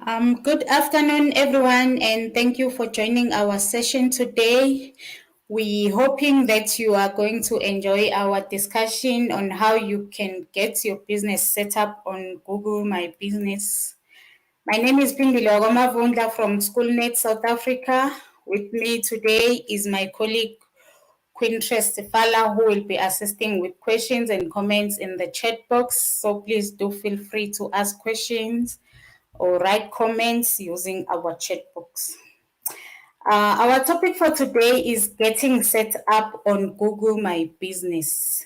Good afternoon, everyone, and thank you for joining our session today. We hoping that you are going to enjoy our discussion on how you can get your business set up on Google My Business. My name is Pindile Mavunda from SchoolNet South Africa. With me today is my colleague Quintress Fala, who will be assisting with questions and comments in the chat box. So please do feel free to ask questions or write comments using our chat box. Our topic for today is getting set up on Google My Business.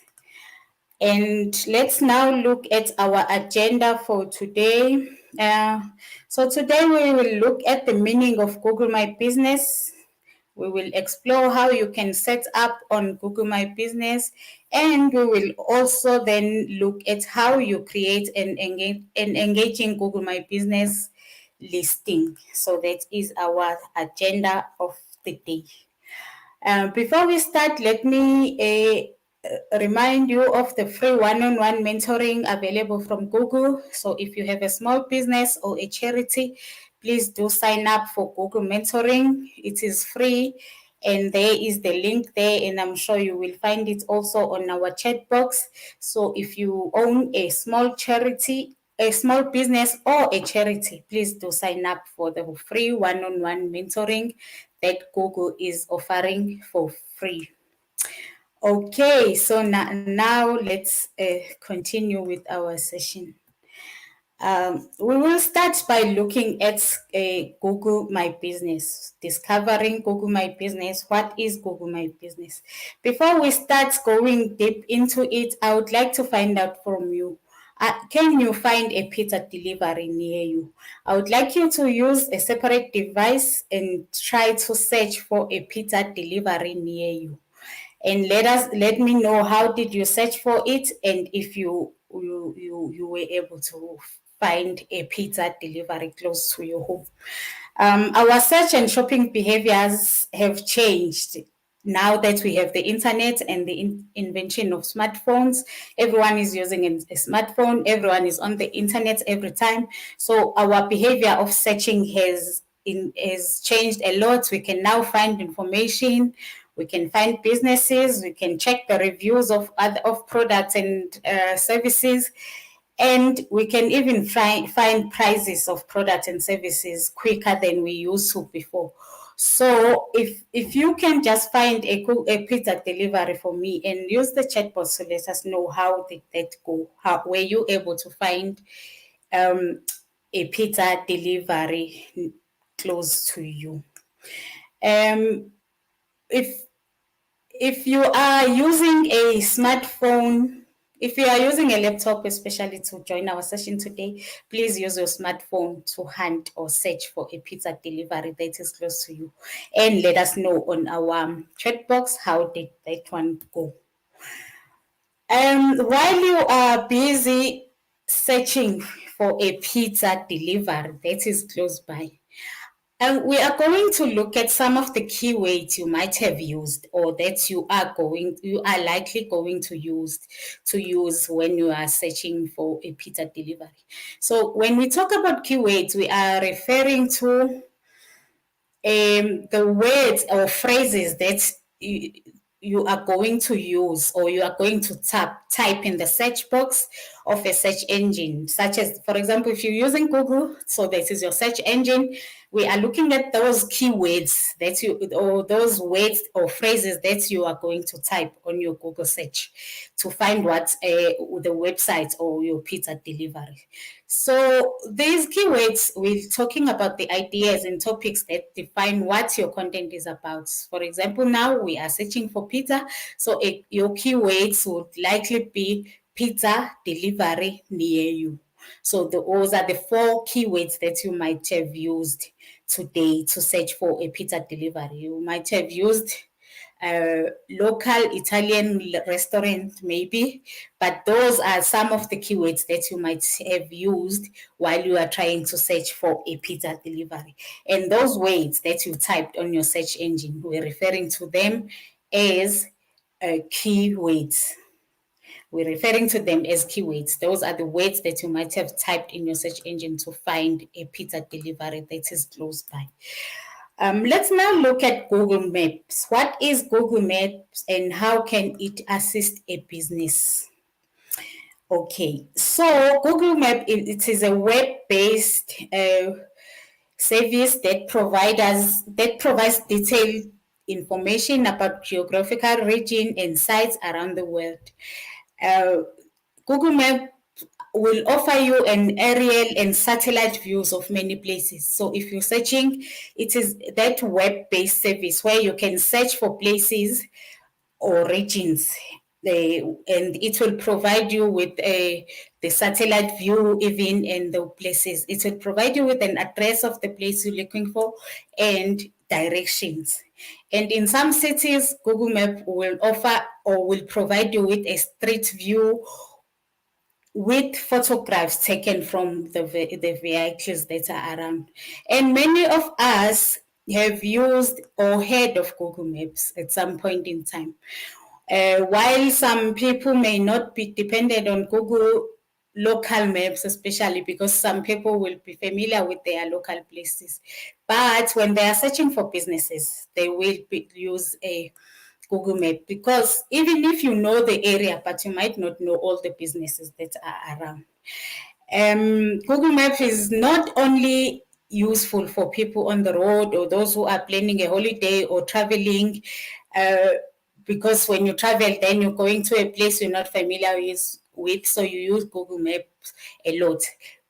And let's now look at our agenda for today. So today we will look at the meaning of Google My Business. We will explore how you can set up on Google My Business, and we will also then look at how you create an engaging Google My Business listing. So that is our agenda of the day. Before we start, let me remind you of the free one-on-one mentoring available from Google. So if you have a small business or a charity, please do sign up for Google Mentoring. It is free, and there is the link there, and I'm sure you will find it also on our chat box. So if you own a small charity, a small business or a charity, please do sign up for the free one-on-one mentoring that Google is offering for free. Okay, so now let's continue with our session. We will start by looking at Google My Business, discovering Google My Business. What is Google My Business? Before we start going deep into it, I would like to find out from you. Can you find a pizza delivery near you? I would like you to use a separate device and try to search for a pizza delivery near you. And let me know how did you search for it, and if you were able to find a pizza delivery close to your home. Our search and shopping behaviors have changed now that we have the internet and the invention of smartphones. Everyone is using a smartphone, everyone is on the internet every time. So our behavior of searching has changed a lot. We can now find information, we can find businesses, we can check the reviews of products and services, and we can even find prices of products and services quicker than we used to before. So if you can just find a pizza delivery for me and use the chat box to let us know how did that go, how were you able to find a pizza delivery close to you. If you are using a smartphone, if you are using a laptop, especially to join our session today, please use your smartphone to hunt or search for a pizza delivery that is close to you. And let us know on our chat box how did that one go. While you are busy searching for a pizza delivery that is close by, we are going to look at some of the keywords you might have used, or that you are likely going to use when you are searching for a pizza delivery. So when we talk about keywords, we are referring to the words or phrases that you are going to use, or you are going to type in the search box of a search engine, such as, for example, if you're using Google, so this is your search engine, we are looking at those keywords or those words or phrases that you are going to type on your Google search to find what the website or your pizza delivery. So these keywords, we're talking about the ideas and topics that define what your content is about. For example, now we are searching for pizza, so your keywords would likely be pizza delivery near you. So those are the 4 keywords that you might have used today to search for a pizza delivery. You might have used local Italian restaurant, maybe, but those are some of the keywords that you might have used while you are trying to search for a pizza delivery. And those words that you typed on your search engine, we're referring to them as keywords. We're referring to them as keywords. Those are the words that you might have typed in your search engine to find a pizza delivery that is close by. Let's now look at Google Maps. What is Google Maps and how can it assist a business? Okay, so Google Map, it is a web-based service that provides detailed information about geographical region and sites around the world. Uh, Google Map will offer you an aerial and satellite views of many places. So if you're searching, it is that web-based service where you can search for places or regions. And it will provide you with the satellite view even in the places. It will provide you with an address of the place you're looking for and directions. And in some cities, Google Map will offer or will provide you with a street view with photographs taken from the vehicles that are around. And many of us have used or heard of Google Maps at some point in time. While some people may not be dependent on Google local maps, especially because some people will be familiar with their local places. But when they are searching for businesses, they will use a Google Map, because even if you know the area, but you might not know all the businesses that are around. Google Maps is not only useful for people on the road or those who are planning a holiday or traveling, uh, because when you travel, then you're going to a place you're not familiar with, so you use Google Maps a lot.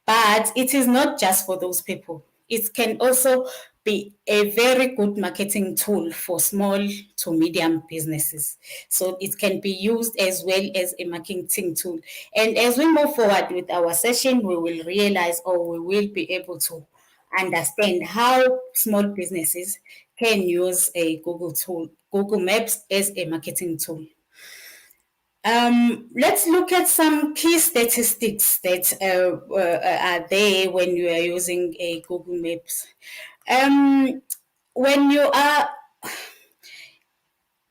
But it is not just for those people. It can also be a very good marketing tool for small to medium businesses. So it can be used as well as a marketing tool. And as we move forward with our session, we will realize, or we will be able to understand how small businesses can use a Google Maps as a marketing tool. Let's look at some key statistics that are there when you are using a Google Maps. When you are,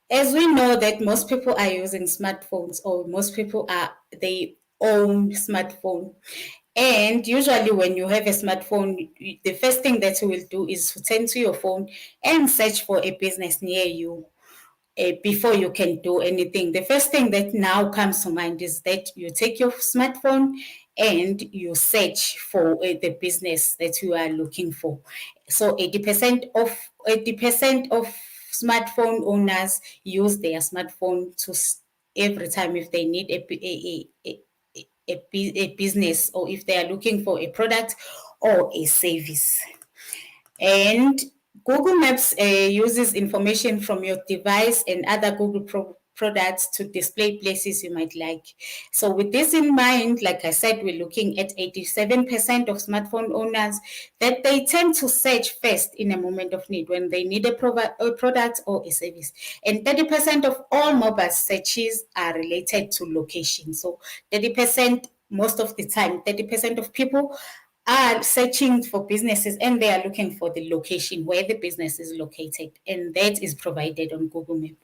as we know that most people are using smartphones, or most people they own smartphone. And usually when you have a smartphone, the first thing that you will do is to turn to your phone and search for a business near you. Before you can do anything, the first thing that now comes to mind is that you take your smartphone and you search for the business that you are looking for. So 80% of smartphone owners use their smartphone to every time if they need a business, or if they are looking for a product or a service. And Google Maps uses information from your device and other Google products to display places you might like. So with this in mind, like I said, we're looking at 87% of smartphone owners that they tend to search first in a moment of need when they need a product or a service. And 30% of all mobile searches are related to location. So 30%, most of the time, 30% of people are searching for businesses and they are looking for the location where the business is located, and that is provided on Google Map.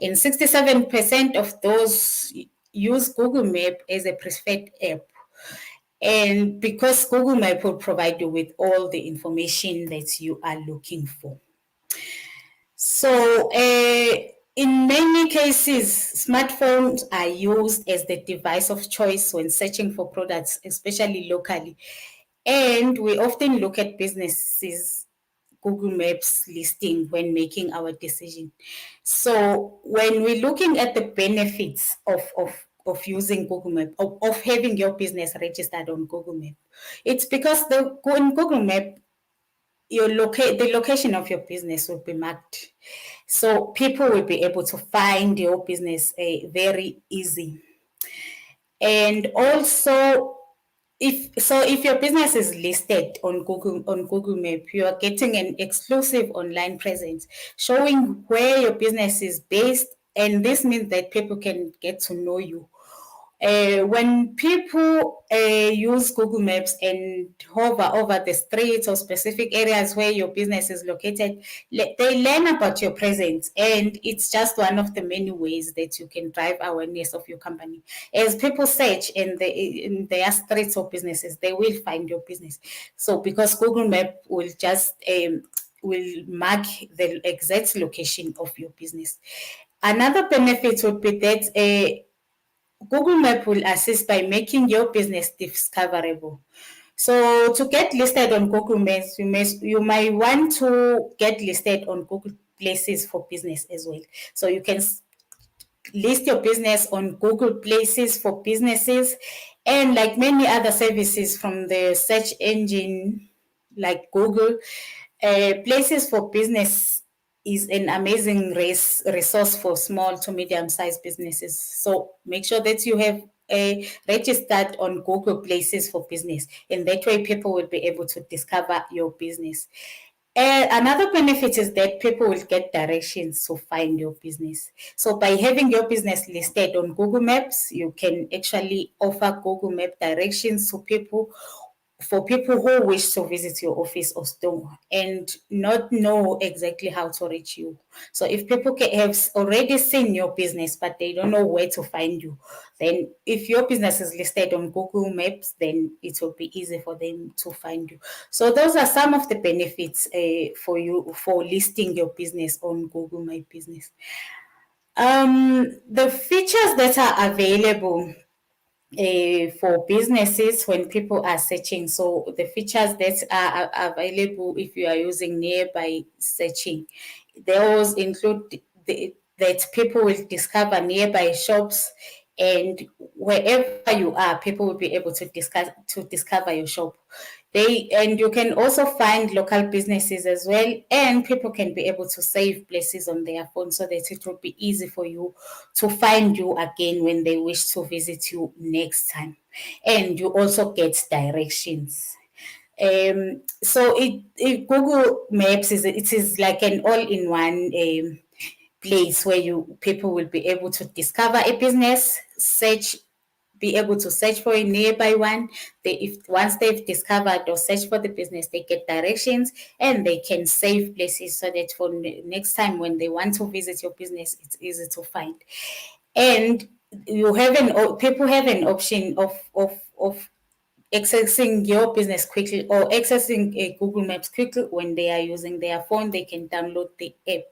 And 67% of those use Google Map as a preferred app. And because Google Map will provide you with all the information that you are looking for. So, in many cases, smartphones are used as the device of choice when searching for products, especially locally. And we often look at businesses' Google Maps listing when making our decision. So when we're looking at the benefits of using Google Map, of having your business registered on Google Map, it's because on Google Map, the location of your business will be marked. So people will be able to find your business very easy. And also, if your business is listed on Google Map, you are getting an exclusive online presence showing where your business is based, and this means that people can get to know you. When people use Google Maps and hover over the streets or specific areas where your business is located, they learn about your presence, and it's just one of the many ways that you can drive awareness of your company. As people search in their streets or businesses, they will find your business. So because Google Map will mark the exact location of your business. Another benefit would be that Google Map will assist by making your business discoverable. So to get listed on Google Maps, you might want to get listed on Google Places for Business as well. So you can list your business on Google Places for Businesses, and like many other services from the search engine like Google, Places for Business is an amazing resource for small to medium-sized businesses. So make sure that you have registered on Google Places for Business, and that way people will be able to discover your business. Another benefit is that people will get directions to find your business. So by having your business listed on Google Maps, you can actually offer Google Map directions to people, for people who wish to visit your office or store and not know exactly how to reach you. So if people have already seen your business but they don't know where to find you, then if your business is listed on Google Maps, then it will be easy for them to find you. So those are some of the benefits for you for listing your business on Google My Business. The features that are available for businesses when people are searching. So the features that are available if you are using nearby searching, those include that people will discover nearby shops, and wherever you are, people will be able to discover your shop. And you can also find local businesses as well, and people can be able to save places on their phone so that it will be easy for you to find you again when they wish to visit you next time. And you also get directions. So Google Maps is like an all-in-one place where people will be able to discover a business, be able to search for a nearby one. Once they've discovered or searched for the business, they get directions and they can save places so that for next time when they want to visit your business, it's easy to find. And people have an option of accessing your business quickly or accessing a Google Maps quickly when they are using their phone. They can download the app.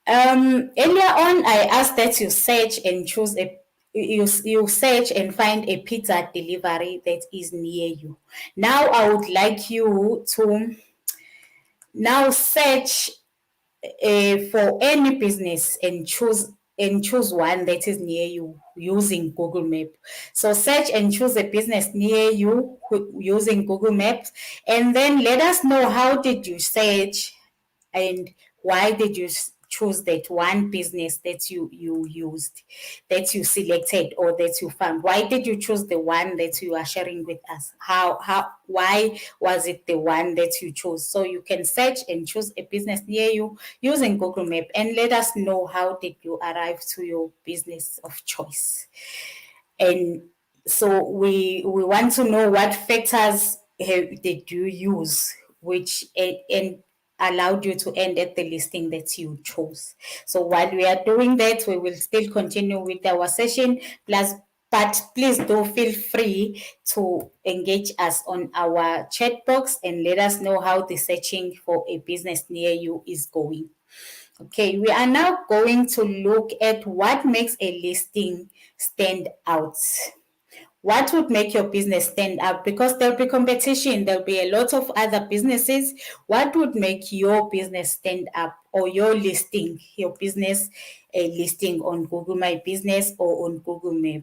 Earlier on, I asked that you search and choose you search and find a pizza delivery that is near you. Now I would like you to now search for any business and choose one that is near you using Google Map. So search and choose a business near you using Google Maps, and then let us know how did you search and why did you choose that one business that you used, that you selected or that you found? Why did you choose the one that you are sharing with us? Why was it the one that you chose? So you can search and choose a business near you using Google Map, and let us know how did you arrive to your business of choice. And so we want to know what factors did you use, which and allowed you to end at the listing that you chose. So while we are doing that, we will still continue with our session. But please do feel free to engage us on our chat box and let us know how the searching for a business near you is going. Okay, we are now going to look at what makes a listing stand out. What would make your business stand out? Because there'll be competition, there'll be a lot of other businesses. What would make your business stand up, or your listing, your business listing on Google My Business or on Google Map?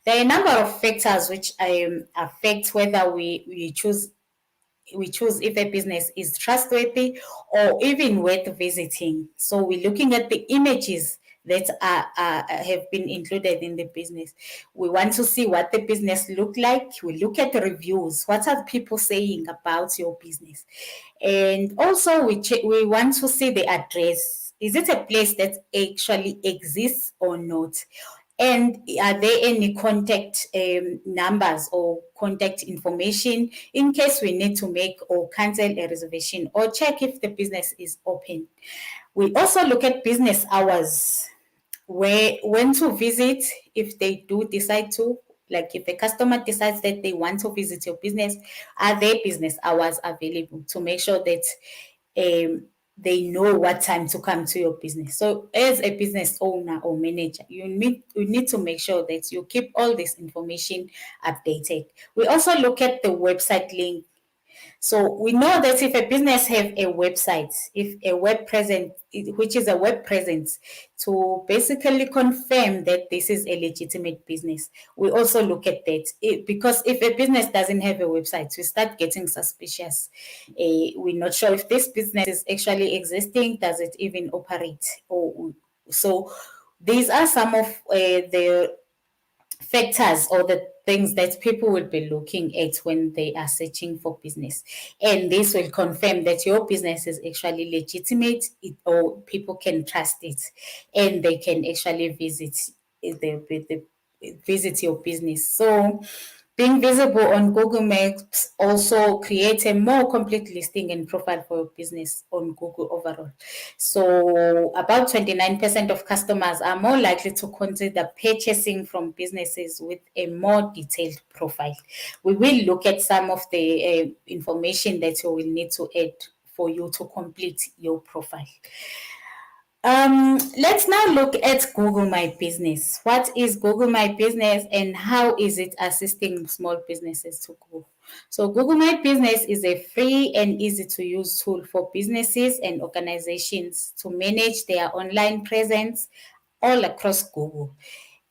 There are a number of factors which affect whether we choose if a business is trustworthy or even worth visiting. So we're looking at the images that have been included in the business. We want to see what the business look like. We look at the reviews. What are people saying about your business? And also we want to see the address. Is it a place that actually exists or not? And are there any contact numbers or contact information in case we need to make or cancel a reservation or check if the business is open. We also look at business hours, when to visit if they do decide to, like if a customer decides that they want to visit your business, are their business hours available to make sure that they know what time to come to your business. So as a business owner or manager, you need to make sure that you keep all this information updated. We also look at the website link. So we know that if a business have a website, if a web presence, which is a web presence, to basically confirm that this is a legitimate business, we also look at that. Because if a business doesn't have a website, we start getting suspicious. We're not sure if this business is actually existing. Does it even operate? So these are some of the factors or the things that people will be looking at when they are searching for business. And this will confirm that your business is actually legitimate, or people can trust it and they can actually visit your business. So being visible on Google Maps also creates a more complete listing and profile for your business on Google overall. So about 29% of customers are more likely to consider purchasing from businesses with a more detailed profile. We will look at some of the information that you will need to add for you to complete your profile. Let's now look at Google My Business. What is Google My Business and how is it assisting small businesses to grow? So Google My Business is a free and easy to use tool for businesses and organizations to manage their online presence all across Google.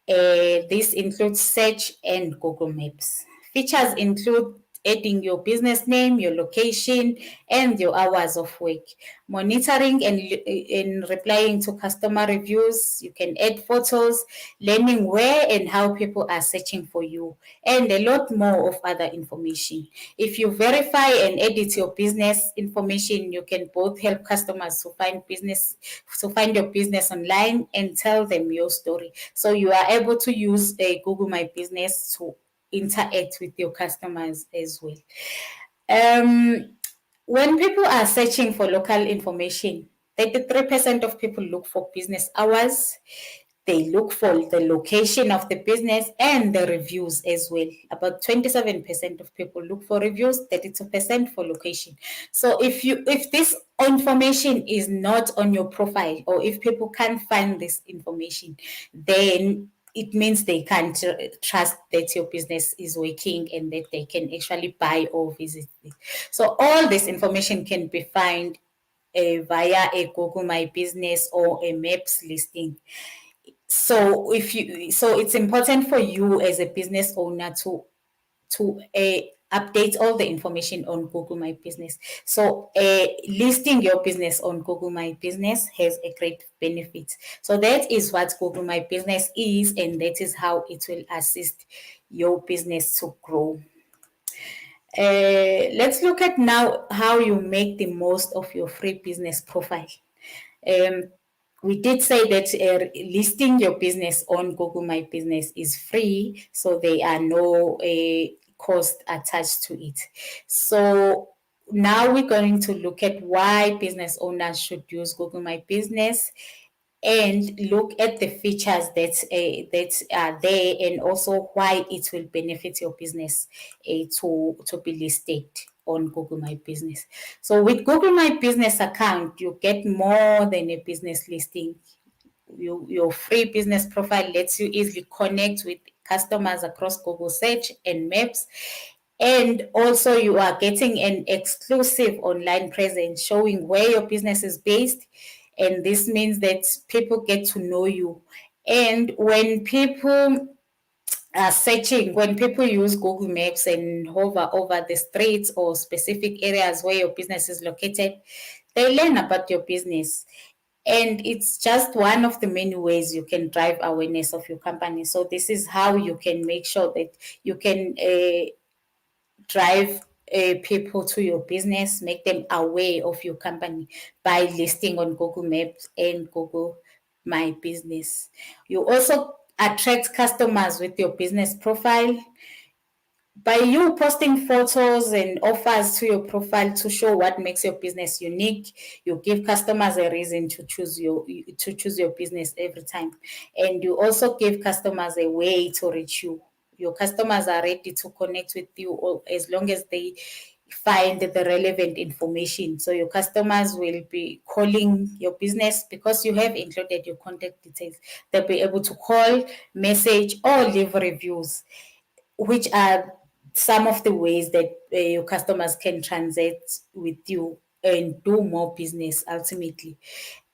This includes search and Google Maps. Features include adding your business name, your location, and your hours of work, monitoring and replying to customer reviews. You can add photos, learning where and how people are searching for you, and a lot more of other information. If you verify and edit your business information, you can both help customers to find your business online and tell them your story. So you are able to use a Google My Business to interact with your customers as well. When people are searching for local information, 33% of people look for business hours. They look for the location of the business and the reviews as well. About 27% of people look for reviews, 32% for location. So if this information is not on your profile, or if people can't find this information, then it means they can't trust that your business is working and that they can actually buy or visit it. So all this information can be found via a Google My Business or a Maps listing. So it's important for you as a business owner to update all the information on Google My Business. So listing your business on Google My Business has a great benefit. So that is what Google My Business is, and that is how it will assist your business to grow. Let's look at now how you make the most of your free business profile. We did say that listing your business on Google My Business is free, so there are no cost attached to it. So now we're going to look at why business owners should use Google My Business and look at the features that are there, and also why it will benefit your business to be listed on Google My Business. So with Google My Business account, you get more than a business listing. Your free business profile lets you easily connect with customers across Google Search and Maps. And also you are getting an exclusive online presence showing where your business is based. And this means that people get to know you. And when people are searching, when people use Google Maps and hover over the streets or specific areas where your business is located, they learn about your business. And it's just one of the many ways you can drive awareness of your company. So this is how you can make sure that you can drive people to your business, make them aware of your company by listing on Google Maps and Google My Business. You also attract customers with your business profile. By you posting photos and offers to your profile to show what makes your business unique, you give customers a reason to choose your business every time. And you also give customers a way to reach you. Your customers are ready to connect with you as long as they find the relevant information. So your customers will be calling your business because you have included your contact details. They'll be able to call, message, or leave reviews, which are some of the ways that your customers can transact with you and do more business ultimately.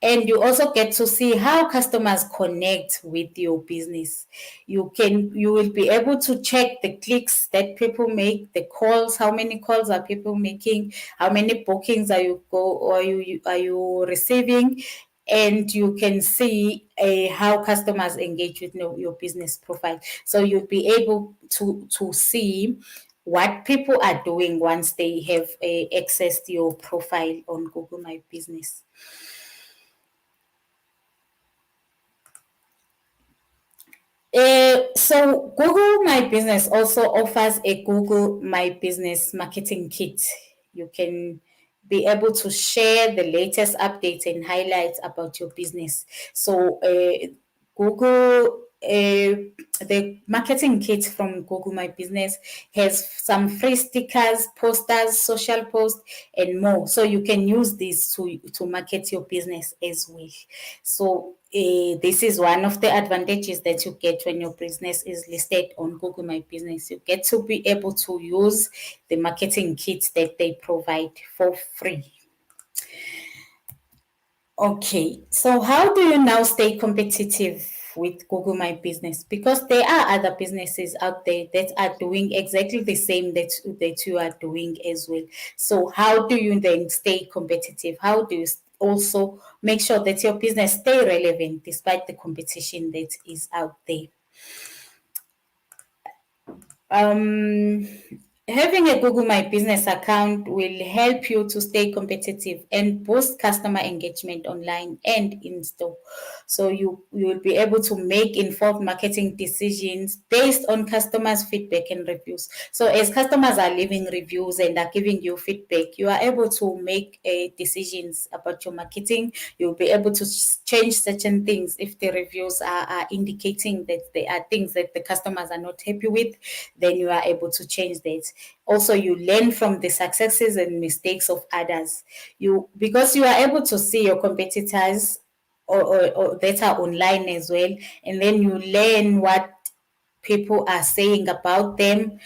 And you also get to see how customers connect with your business. You will be able to check the clicks that people make, the calls, how many calls are people making, how many bookings are you receiving, and you can see how customers engage with your business profile. So you'll be able to see what people are doing once they have access to your profile on Google My Business. So Google My Business also offers a Google My Business marketing kit. You can be able to share the latest updates and highlights about your business. So Google the marketing kit from Google My Business has some free stickers, posters, social posts, and more. So you can use these to market your business as well. So this is one of the advantages that you get when your business is listed on Google My Business. You get to be able to use the marketing kits that they provide for free. Okay, so how do you now stay competitive with Google My Business? Because there are other businesses out there that are doing exactly the same that you are doing as well. So how do you then stay competitive? How do you also make sure that your business stay relevant despite the competition that is out there? Um, Having a Google My Business account will help you to stay competitive and boost customer engagement online and in store. So you will be able to make informed marketing decisions based on customers' feedback and reviews. So as customers are leaving reviews and are giving you feedback, you are able to make decisions about your marketing. You'll be able to change certain things if the reviews are indicating that there are things that the customers are not happy with, then you are able to change that. Also, you learn from the successes and mistakes of others. Because you are able to see your competitors or that are online as well, and then you learn what people are saying about them,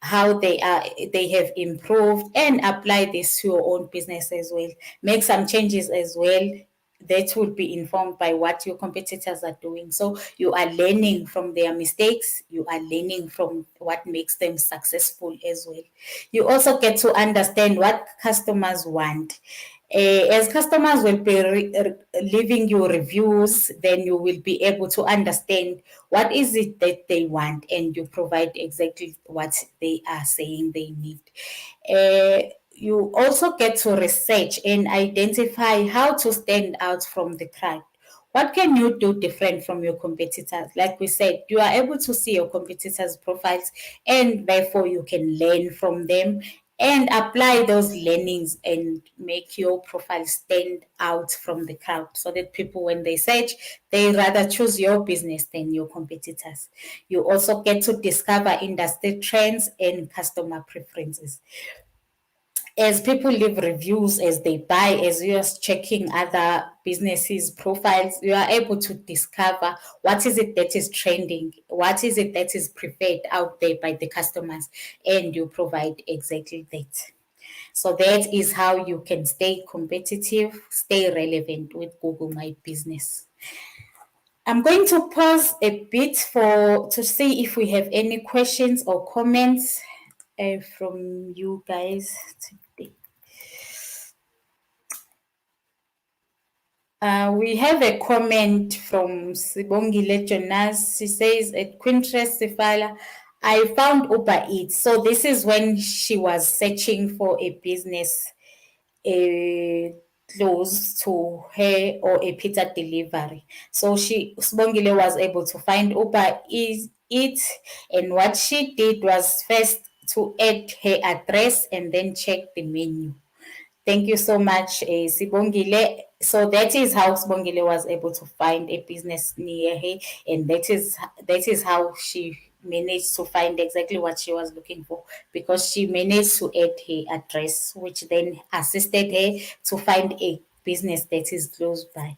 how they have improved, and apply this to your own business as well. Make some changes as well that would be informed by what your competitors are doing. So you are learning from their mistakes, you are learning from what makes them successful as well. You also get to understand what customers want. As customers will be leaving you reviews, then you will be able to understand what is it that they want, and you provide exactly what they are saying they need. You also get to research and identify how to stand out from the crowd. What can you do different from your competitors? Like we said, you are able to see your competitors' profiles, and therefore you can learn from them and apply those learnings and make your profile stand out from the crowd, so that people, when they search, they rather choose your business than your competitors. You also get to discover industry trends and customer preferences. As people leave reviews, as they buy, as you're checking other businesses' profiles, you are able to discover what is it that is trending, what is it that is preferred out there by the customers, and you provide exactly that. So that is how you can stay competitive, stay relevant with Google My Business. I'm going to pause a bit to see if we have any questions or comments from you guys today. We have a comment from Sibongile Jonas. She says, at Quinterest Sifala, I found Uber Eats. So this is when she was searching for a business. close to her or a pizza delivery. So Sibongile was able to find Uber is it, and what she did was first to add her address and then check the menu. Thank you so much, Sibongile. So that is how Sibongile was able to find a business near her, and that is how she managed to find exactly what she was looking for, because she managed to add her address, which then assisted her to find a business that is close by.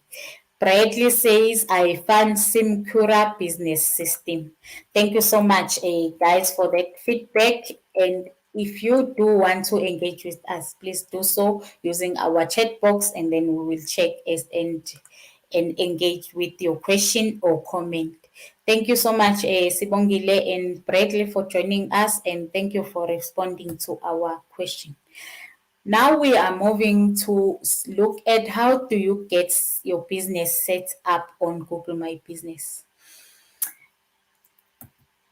Bradley says, I found Simcura business system. Thank you so much, guys, for that feedback. And if you do want to engage with us, please do so using our chat box, and then we will check as and engage with your question or comment. Thank you so much, Sibongile and Bradley, for joining us, and thank you for responding to our question. Now we are moving to look at how do you get your business set up on Google My Business.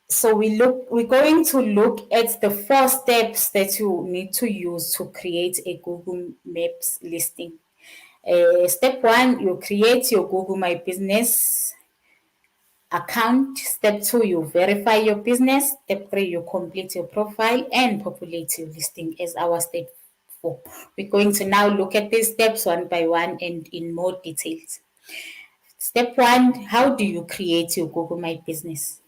So we're going to look at the 4 steps that you need to use to create a Google Maps listing. Step 1, you create your Google My Business account. Step 2, you verify your business. Step 3, you complete your profile and populate your listing as our step 4. We're going to now look at these steps one by one and in more details. Step 1, how do you create your Google My Business?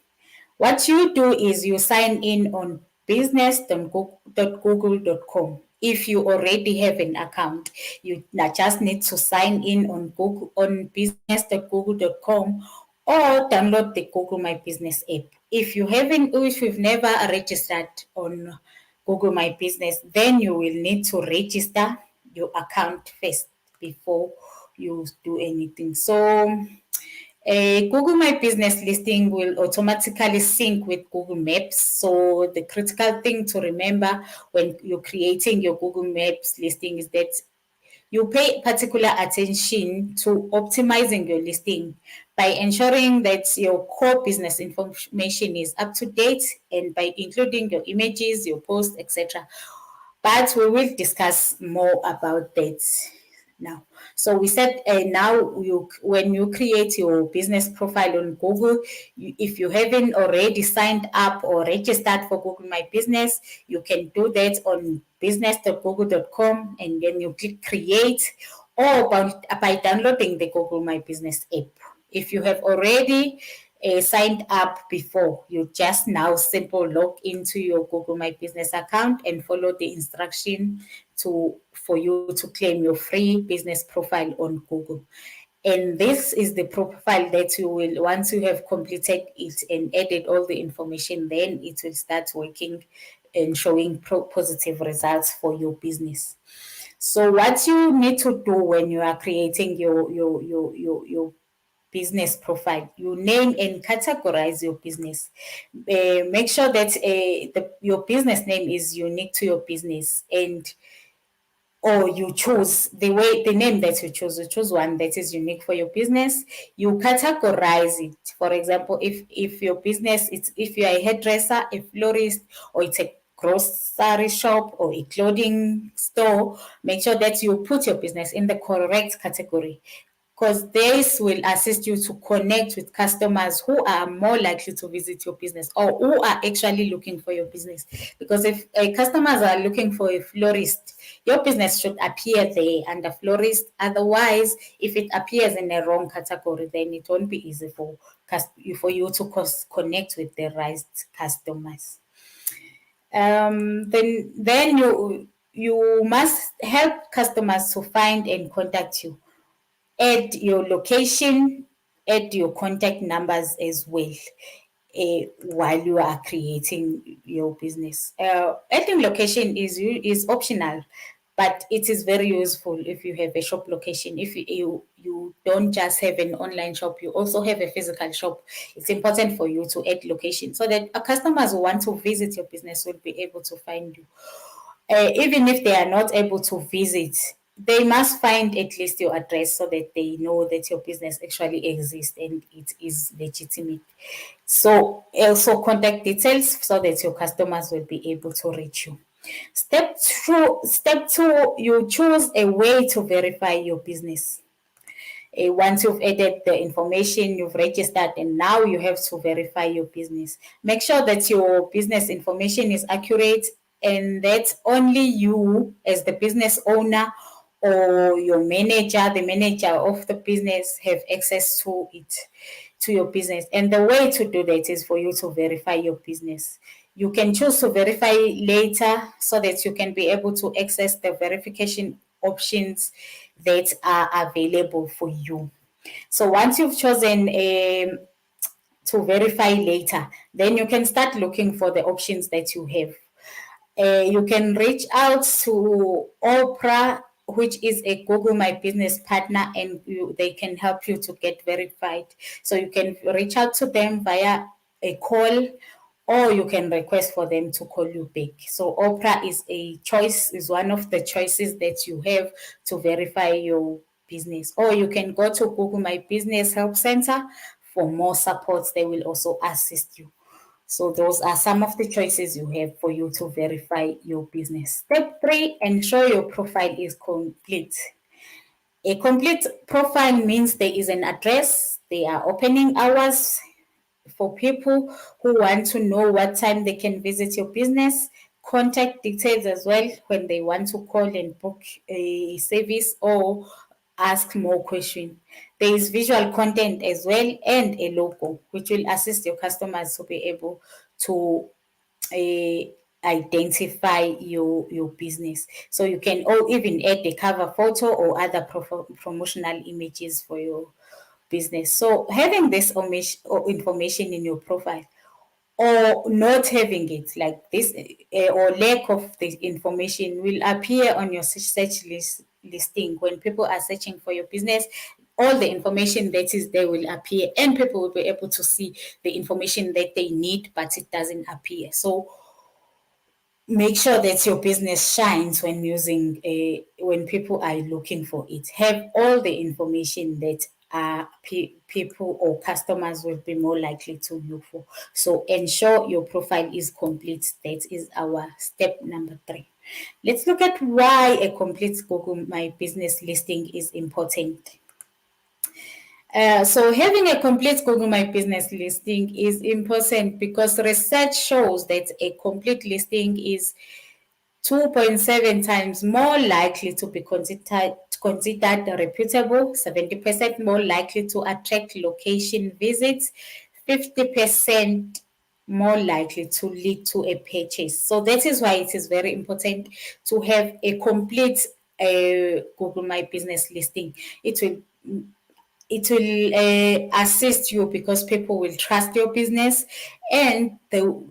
What you do is you sign in on business.google.com. If you already have an account, you just need to sign in on Google on business.google.com or download the Google My Business app. If you've never registered on Google My Business, then you will need to register your account first before you do anything. So a Google My Business listing will automatically sync with Google Maps. So the critical thing to remember when you're creating your Google Maps listing is that you pay particular attention to optimizing your listing by ensuring that your core business information is up to date and by including your images, your posts, etc. But we will discuss more about that now. So we said now when you create your business profile on Google, if you haven't already signed up or registered for Google My Business, you can do that on business.google.com, and then you click create, or by downloading the Google My Business app. If you have already signed up before, you just now simple log into your Google My Business account and follow the instruction for you to claim your free business profile on Google. And this is the profile that you will, once you have completed it and added all the information, then it will start working and showing positive results for your business. So what you need to do when you are creating your business profile, you name and categorize your business. Make sure that your business name is unique to your business, and or you choose the name that you choose. You choose one that is unique for your business. You categorize it. For example, if your business, if you are a hairdresser, a florist, or it's a grocery shop or a clothing store, make sure that you put your business in the correct category, because this will assist you to connect with customers who are more likely to visit your business or who are actually looking for your business. Because if customers are looking for a florist, your business should appear there under florist. Otherwise, if it appears in a wrong category, then it won't be easy for you to connect with the right customers. Then you must help customers to find and contact you. Add your location, add your contact numbers as well while you are creating your business. Adding location is optional, but it is very useful if you have a shop location. If you don't just have an online shop, you also have a physical shop. It's important for you to add location so that customers who want to visit your business will be able to find you. Even if they are not able to visit, they must find at least your address so that they know that your business actually exists and it is legitimate. So also contact details so that your customers will be able to reach you. Step two, you choose a way to verify your business. Once you've added the information, you've registered, and now you have to verify your business. Make sure that your business information is accurate and that only you, as the business owner, or your manager, the manager of the business, have access to it, to your business. And the way to do that is for you to verify your business. You can choose to verify later so that you can be able to access the verification options that are available for you. So once you've chosen to verify later, then you can start looking for the options that you have. You can reach out to Oprah, which is a Google My Business partner, and they can help you to get verified. So you can reach out to them via a call, or you can request for them to call you back. So Oprah is a choice, is one of the choices that you have to verify your business. Or you can go to Google My Business Help Center for more supports. They will also assist you. So those are some of the choices you have for you to verify your business. Step 3, ensure your profile is complete. A complete profile means there is an address, there are opening hours for people who want to know what time they can visit your business, contact details as well when they want to call and book a service or ask more questions. There is visual content as well and a logo, which will assist your customers to be able to identify your business. So you can even add a cover photo or other promotional images for your business. So having this information in your profile or not having it like this, or lack of the information, will appear on your search listing. When people are searching for your business, all the information that is there will appear, and people will be able to see the information that they need, but it doesn't appear. So make sure that your business shines when using when people are looking for it. Have all the information that people or customers will be more likely to look for. So ensure your profile is complete. That is our step number 3. Let's look at why a complete Google My Business listing is important. So having a complete Google My Business listing is important because research shows that a complete listing is 2.7 times more likely to be considered reputable, 70% more likely to attract location visits, 50% more likely to lead to a purchase. So that is why it is very important to have a complete Google My Business listing. It will assist you because people will trust your business, and they'll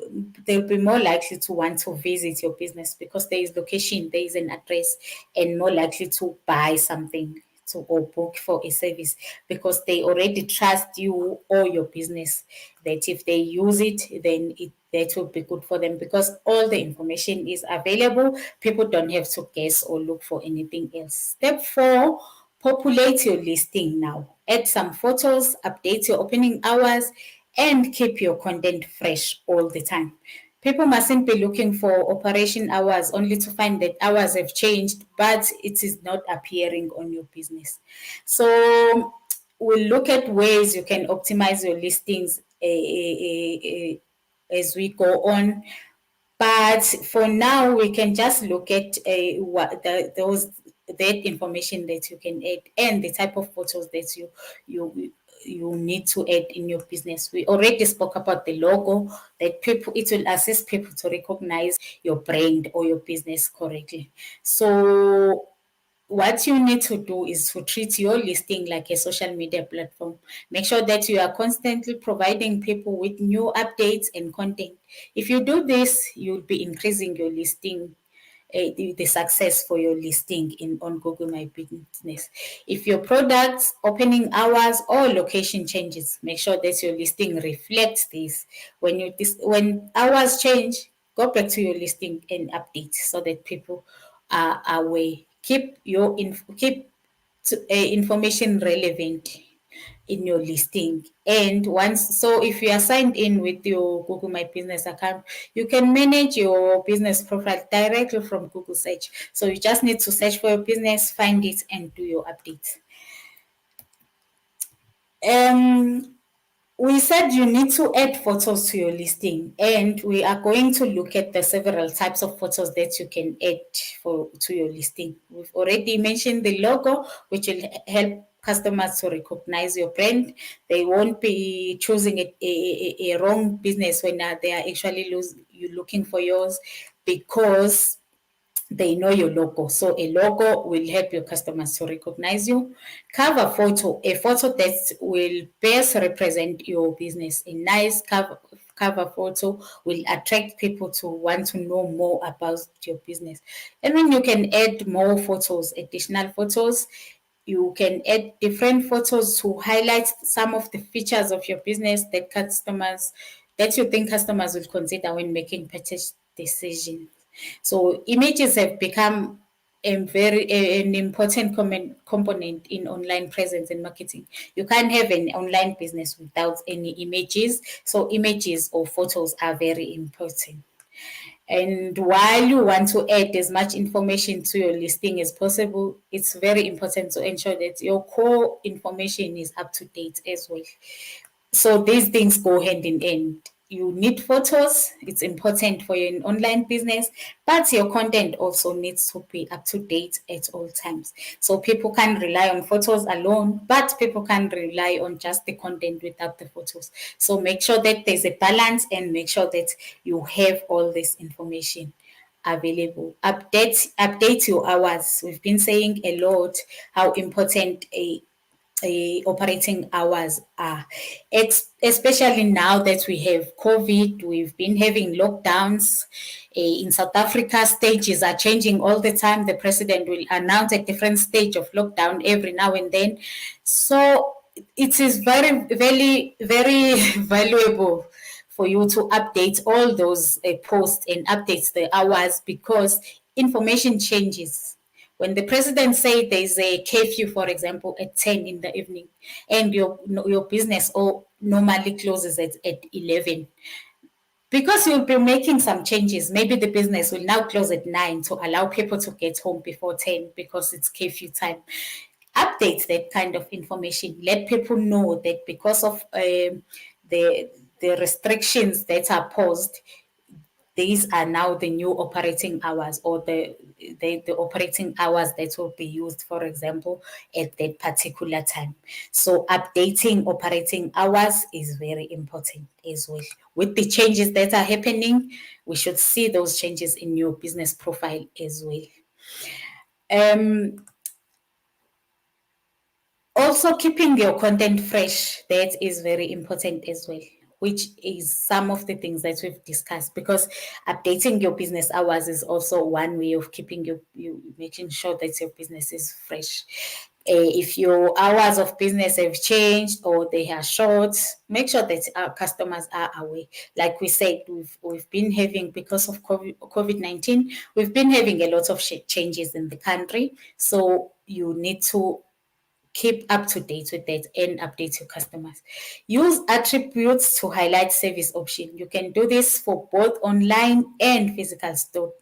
be more likely to want to visit your business because there is location, there is an address, and more likely to buy something to or book for a service because they already trust you or your business, that if they use it, then that will be good for them because all the information is available. People don't have to guess or look for anything else. Step 4, populate your listing now. Add some photos, update your opening hours, and keep your content fresh all the time. People mustn't be looking for operation hours only to find that hours have changed, but it is not appearing on your business. So we'll look at ways you can optimize your listings as we go on. But for now, we can just look at that information that you can add and the type of photos that you need to add in your business. We already spoke about the logo, that people, it will assist people to recognize your brand or your business correctly. So what you need to do is to treat your listing like a social media platform. Make sure that you are constantly providing people with new updates and content. If you do this, you'll be increasing your listing, the success for your listing on Google My Business. If your products, opening hours, or location changes, make sure that your listing reflects this. When hours change, go back to your listing and update so that people are aware. Keep information relevant. in your listing. And so if you are signed in with your Google My Business account, you can manage your business profile directly from Google Search. So you just need to search for your business, find it, and do your updates. We said you need to add photos to your listing, and we are going to look at the several types of photos that you can add to your listing. We've already mentioned the logo, which will help customers to recognize your brand. They won't be choosing a wrong business when they are actually you looking for yours, because they know your logo. So a logo will help your customers to recognize you. Cover photo, a photo that will best represent your business. A nice cover photo will attract people to want to know more about your business. And then you can add more photos, additional photos. You can add different photos to highlight some of the features of your business that you think customers will consider when making purchase decisions. So images have become an important component in online presence and marketing. You can't have an online business without any images. So images or photos are very important. And while you want to add as much information to your listing as possible, it's very important to ensure that your core information is up to date as well. So these things go hand in hand. You need photos, it's important for your online business, but your content also needs to be up to date at all times. So people can rely on photos alone, but people can rely on just the content without the photos. So make sure that there's a balance, and make sure that you have all this information available. Update your hours. We've been saying a lot how important operating hours are, especially now that we have COVID. We've been having lockdowns. In South Africa, stages are changing all the time. The president will announce a different stage of lockdown every now and then. So it is very, very, very valuable for you to update all those posts and update the hours, because information changes. When the president say there's a curfew, for example, at 10 in the evening, and your business normally closes at 11, because you'll be making some changes. Maybe the business will now close at 9 to allow people to get home before 10 because it's curfew time. Update that kind of information. Let people know that because of the restrictions that are posed, these are now the new operating hours, or the operating hours that will be used, for example, at that particular time. So updating operating hours is very important as well. With the changes that are happening, we should see those changes in your business profile as well. Also, keeping your content fresh, that is very important as well, which is some of the things that we've discussed, because updating your business hours is also one way of keeping you making sure that your business is fresh. If your hours of business have changed or they are short, make sure that our customers are aware. Like we said, we've been having, because of COVID-19, we've been having a lot of changes in the country. So you need to keep up to date with that and update your customers. Use attributes to highlight service option. You can do this for both online and physical store.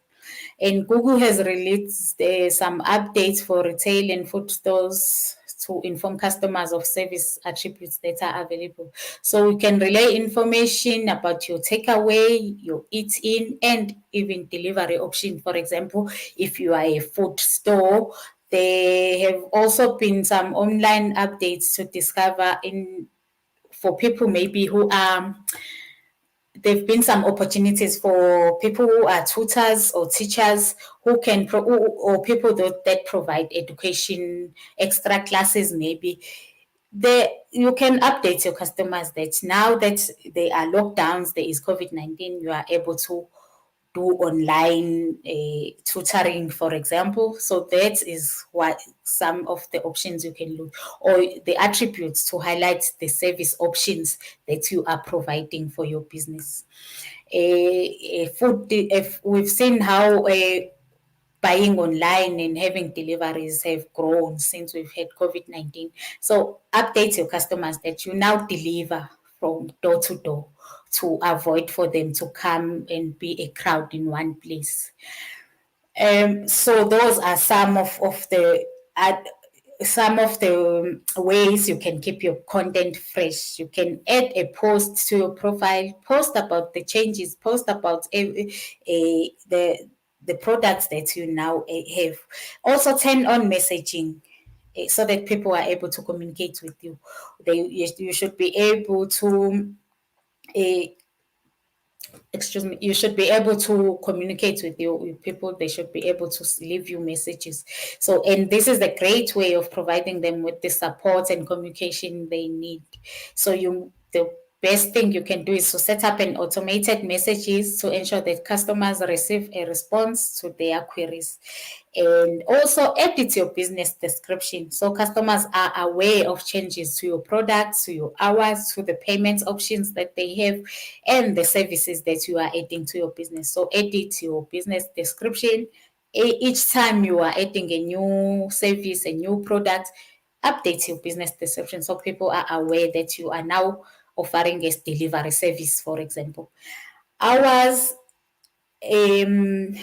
And Google has released some updates for retail and food stores to inform customers of service attributes that are available. So we can relay information about your takeaway, your eat-in, and even delivery option. For example, if you are a food store, there have also been some online updates to discover for people maybe who are there've been some opportunities for people who are tutors or teachers who can or people that provide education, extra classes maybe. You can update your customers that now that there are lockdowns, there is COVID-19, you are able to do online tutoring, for example. So that is what some of the options you can look, or the attributes to highlight the service options that you are providing for your business. If we've seen how buying online and having deliveries have grown since we've had COVID-19. So update your customers that you now deliver from door to door to avoid for them to come and be a crowd in one place. So those are some of the ways you can keep your content fresh. You can add a post to your profile, post about the changes, post about the products that you now have. Also, turn on messaging so that people are able to communicate with you. You should be able to uh, excuse me, you should be able to communicate with your people. They should be able to leave you messages. So, and this is a great way of providing them with the support and communication they need. So the best thing you can do is to set up an automated messages to ensure that customers receive a response to their queries. And also edit your business description so customers are aware of changes to your products, to your hours, to the payment options that they have, and the services that you are adding to your business. So edit your business description. Each time you are adding a new service, a new product, update your business description so people are aware that you are now offering a delivery service, for example. Hours, um,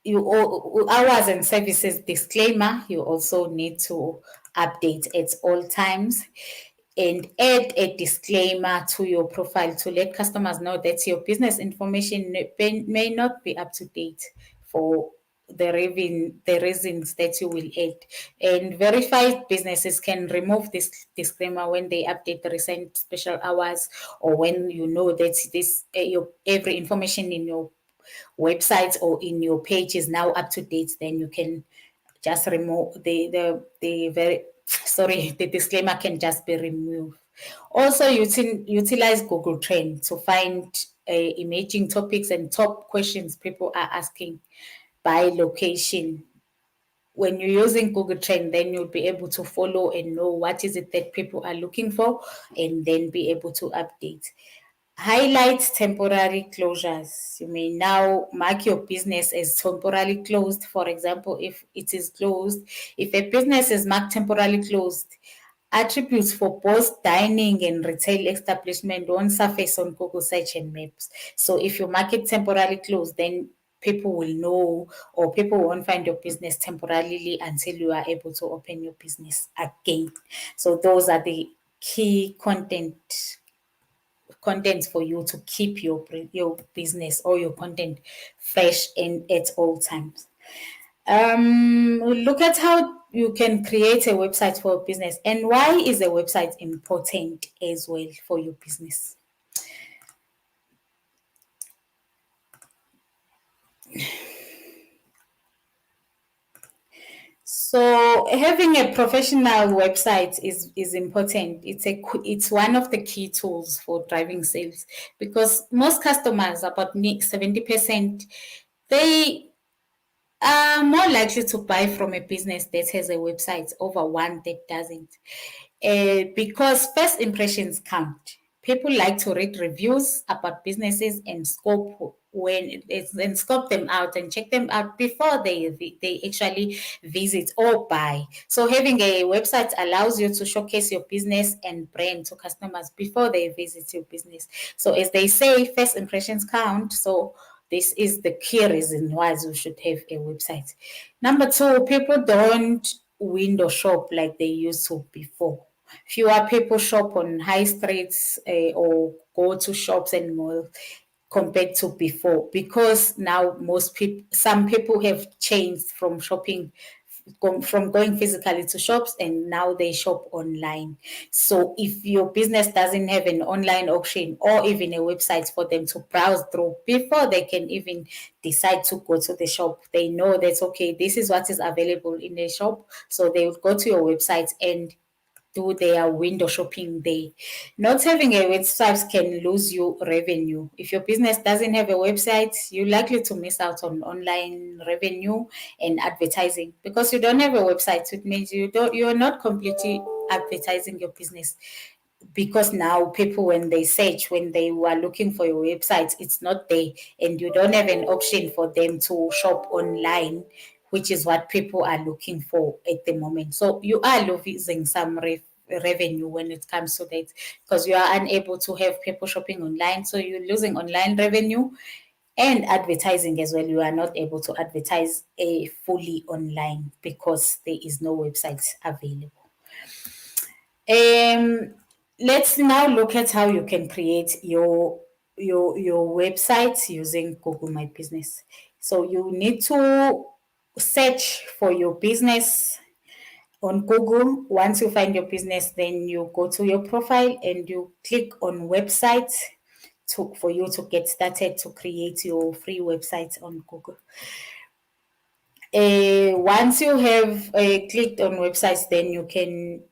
hours and services disclaimer, you also need to update at all times, and add a disclaimer to your profile to let customers know that your business information may not be up to date for the reasons that you will add. And verified businesses can remove this disclaimer when they update the recent special hours, or when you know that this your every information in your websites or in your page is now up to date. Then you can just remove the very sorry, the disclaimer can just be removed. Also, utilize Google Trend to find emerging topics and top questions people are asking by location. When you're using Google Trend, then you'll be able to follow and know what is it that people are looking for, and then be able to update. Highlight temporary closures. You may now mark your business as temporarily closed. For example, if it is closed, if a business is marked temporarily closed, attributes for both dining and retail establishment won't surface on Google Search and Maps. So if you mark it temporarily closed, then people will know, or people won't find your business temporarily until you are able to open your business again. So those are the key contents for you to keep your business or your content fresh and at all times. Look at how you can create a website for a business, and why is a website important as well for your business. So having a professional website is important. It's one of the key tools for driving sales, because most customers, about 70%, they are more likely to buy from a business that has a website over one that doesn't. Because first impressions count. People like to read reviews about businesses and scope them out and check them out before they actually visit or buy. So having a website allows you to showcase your business and brand to customers before they visit your business. So as they say, first impressions count. So this is the key reason why you should have a website. Number two, people don't window shop like they used to before. Fewer people shop on high streets or go to shops anymore compared to before, because now some people have changed from shopping, from going physically to shops, and now they shop online. So if your business doesn't have an online option or even a website for them to browse through before they can even decide to go to the shop, they know that okay, this is what is available in the shop, so they would go to your website and do their window shopping there. Not having a website can lose you revenue. If your business doesn't have a website, you're likely to miss out on online revenue and advertising, because you don't have a website. It means you're not completely advertising your business. because now people, when they search, when they were looking for your website, it's not there, and you don't have an option for them to shop online, which is what people are looking for at the moment. So you are losing some revenue when it comes to that, because you are unable to have people shopping online, so you're losing online revenue. And advertising as well, you are not able to advertise fully online because there is no website available. um, let's now look at how you can create your website using Google My Business. So you need to search for your business on Google. Once you find your business, then you go to your profile and you click on website for you to get started to create your free website on Google. Once you have clicked on websites, then you can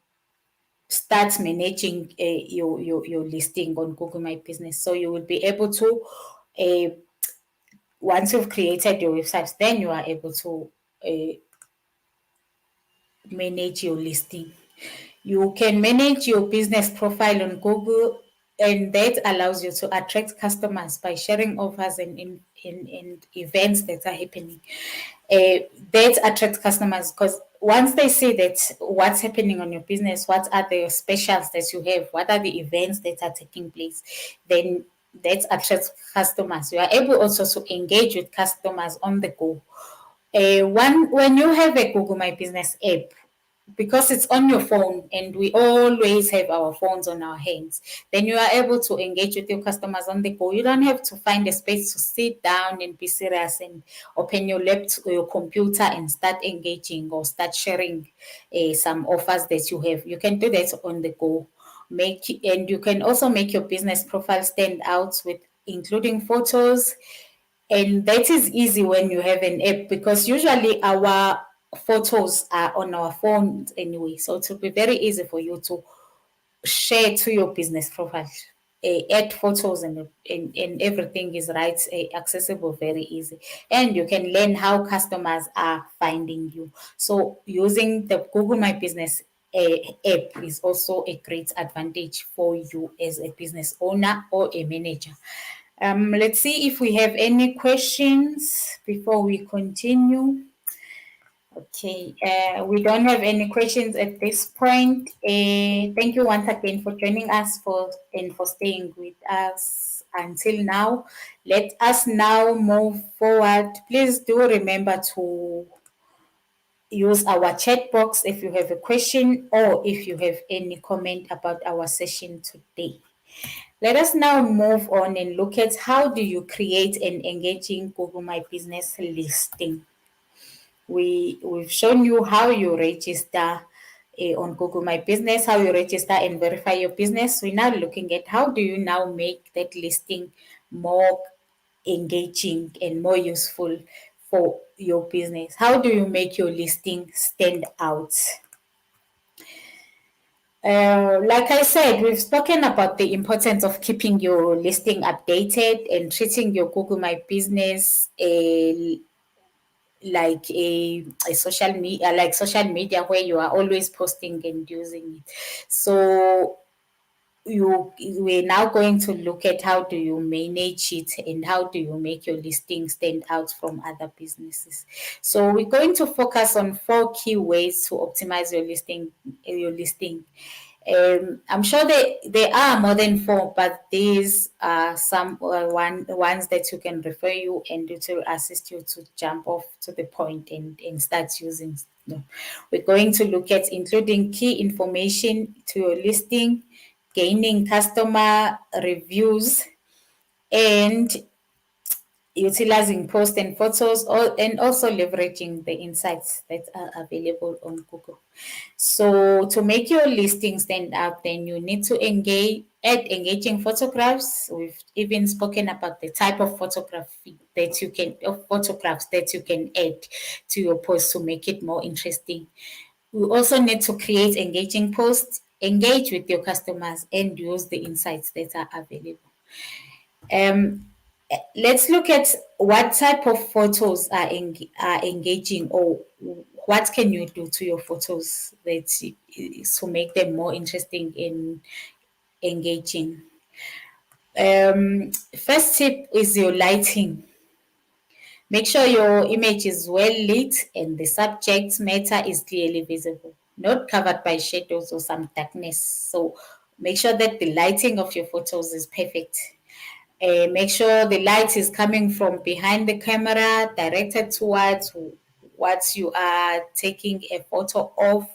start managing your listing on Google My Business. So you will be able to, uh, once you've created your websites, then you are able to manage your listing. You can manage your business profile on Google, and that allows you to attract customers by sharing offers and events that are happening. That attracts customers because once they see that what's happening on your business, what are the specials that you have, what are the events that are taking place, then that attracts customers. You are able also to engage with customers on the go. When you have a Google My Business app, because it's on your phone and we always have our phones on our hands, then you are able to engage with your customers on the go. You don't have to find a space to sit down and be serious and open your laptop or your computer and start engaging or start sharing some offers that you have. You can do that on the go. And you can also make your business profile stand out with including photos, and that is easy when you have an app, because usually our photos are on our phones anyway. So it will be very easy for you to share to your business profile. Add photos and everything is right, accessible, very easy. And you can learn how customers are finding you. So using the Google My Business app is also a great advantage for you as a business owner or a manager. Let's see if we have any questions before we continue. Okay, we don't have any questions at this point. Thank you once again for joining us and for staying with us until now. Let us now move forward. Please do remember to use our chat box if you have a question or if you have any comment about our session today. Let us now move on and look at how do you create an engaging Google My Business listing. We've shown you how you register on Google My Business, how you register and verify your business. We're now looking at how do you now make that listing more engaging and more useful for your business. How do you make your listing stand out? Like I said, we've spoken about the importance of keeping your listing updated and treating your Google My Business like a social media, like social media, where you are always posting and using it. So we're now going to look at how do you manage it and how do you make your listing stand out from other businesses. So we're going to focus on 4 key ways to optimize your listing. I'm sure there are more than 4, but these are some ones that you can refer you and it will assist you to jump off to the point and start using. We're going to look at including key information to your listing, gaining customer reviews, and utilizing posts and photos, and also leveraging the insights that are available on Google. So to make your listing stand out, then you need to add engaging photographs. We've even spoken about the type of photographs that you can add to your post to make it more interesting. We also need to create engaging posts, engage with your customers, and use the insights that are available. Um, let's look at what type of photos are engaging, or what can you do to your photos to make them more interesting engaging. First tip is your lighting. Make sure your image is well lit and the subject matter is clearly visible, not covered by shadows or some darkness. So make sure that the lighting of your photos is perfect. Make sure the light is coming from behind the camera, directed towards what you are taking a photo of,